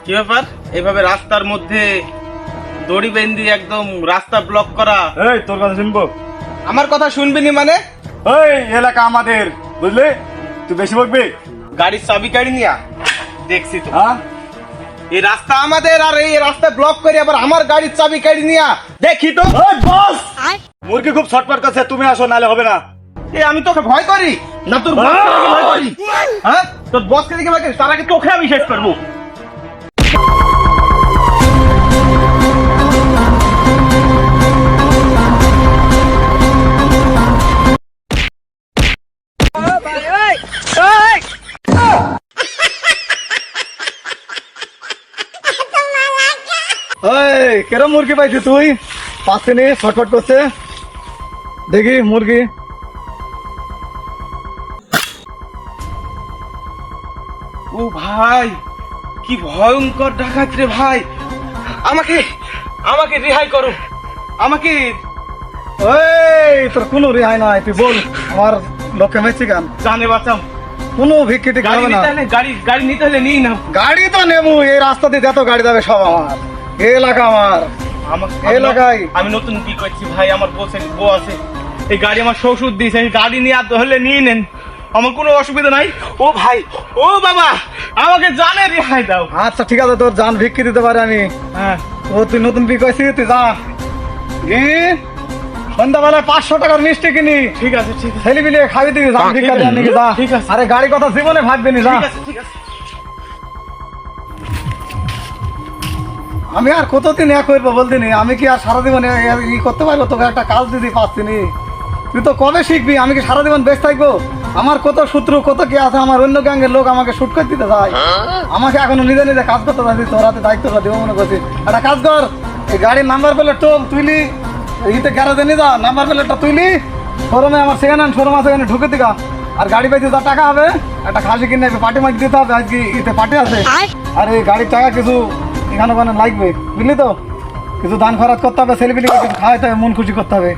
কি ব্যাপার এইভাবে রাস্তার মধ্যে দড়ি বেঁধে একদম রাস্তা ব্লক করা? এই তোর কথা শুনবো? আমার কথা শুনবি নি মানে? এই এলাকা আমাদের, বুঝলি? তুই বেশি বকবি? গাড়ির চাবি কাড়ি নিয়া দেখছি তো। হ্যাঁ, এই রাস্তা আমাদের, আর এই রাস্তা ব্লক করে আবার আমার গাড়ির চাবি কাড়ি নিয়া দেখি তো। এই বস, মুরগি খুব ছটফট করছে, তুমি আসো নালে হবে না। এই আমি তোকে ভয় করি না তোর বসকে দেখে ভয় করি? হ্যাঁ, তোর বসকে দেখে ভয় করি? তার আগে তোকে আমি শেষ করবো। এই কেরম মুরগি পাইছিস তুই? পাচ্ছে নি, ছটফট করছে, দেখি মুরগি। ও ভাই, কি ভয়ঙ্কর ডাকাত রে ভাই! আমাকে আমাকে রেহাই করো, আমাকে। এই তোর কোনো রেহাই নাই, তুই বল আমার লোককে মেছি গান। জানে বাঁচাও, কোনো ভিক্ষিটি গাড়ি খাবে না। নিতে হলে গাড়ি নিতে হলে নিই না। গাড়ি তো নেবো, এই রাস্তা দিয়ে যত গাড়ি যাবে সব আমার, এই এলাকা আমার। এলাকায় আমি নতুন কি করছি ভাই, আমার বউ আছে, এই গাড়ি আমার শ্বশুর দিয়েছে, এই গাড়ি নিয়ে হলে নিয়ে নেন, আমার কোনো অসুবিধা নাই। ও ভাই, ও বাবা, আমাকে জানে রেহাই দাও। আচ্ছা ঠিক আছে, তোর জান ভিক্ষি দিতে পারে আমি। হ্যাঁ, ও তুই নতুন বিক হয়েছিস, তুই যা গি সন্ধ্যাবেলায় 500 টাকার মিষ্টি কিনি, ঠিক আছে ঠিক আছে ছেলে মিলিয়ে খাবি দিবি, জান ভিক্ষা দেওয়ার নাকি যা। ঠিক আছে। আরে গাড়ি কথা জীবনে ভাববি নি, যা। ঠিক আছে ঠিক আছে। আমি আর কতদিন এক করবো বলতিনি, আমি কি আর সারা জীবন ই করতে পারবো? তোকে একটা কাজ দিতে পারছি নি, তুই তো কবে শিখবি? আমি কি সারা জীবন বেশ থাকবো? আমার কত শত্রু, কত কি আছে, আমার অন্য গ্যাংয়ের লোক আমাকে শুট করে দিতে চায়, আমাকে এখনো নিজে নিজে কাজ করতে চাইছি। তোর হাতে দায়িত্বটা দেবো মনে করছি। একটা কাজ কর, এই গাড়ির নাম্বার প্লেট তুইলি, ইতে গ্যারেজে নিয়ে যা, নাম্বার প্লেটটা তুইলি, শোরুমে আমার সেকেন্ড হ্যান্ড শোরুম আছে, এখানে ঢুকে দিকা। আর গাড়ি পাইতে যা টাকা হবে, একটা খাসি কিনে পার্টি মাটি দিতে হবে, আজকে ইতে পার্টি আছে। আর এই গাড়ির টাকা কিছু এখানে ওখানে লাগবে, বুঝলি তো? কিছু দান খরচ করতে হবে, ছেলেপিলিকে কিছু খাওয়াইতে হবে, মন খুশি করতে হবে।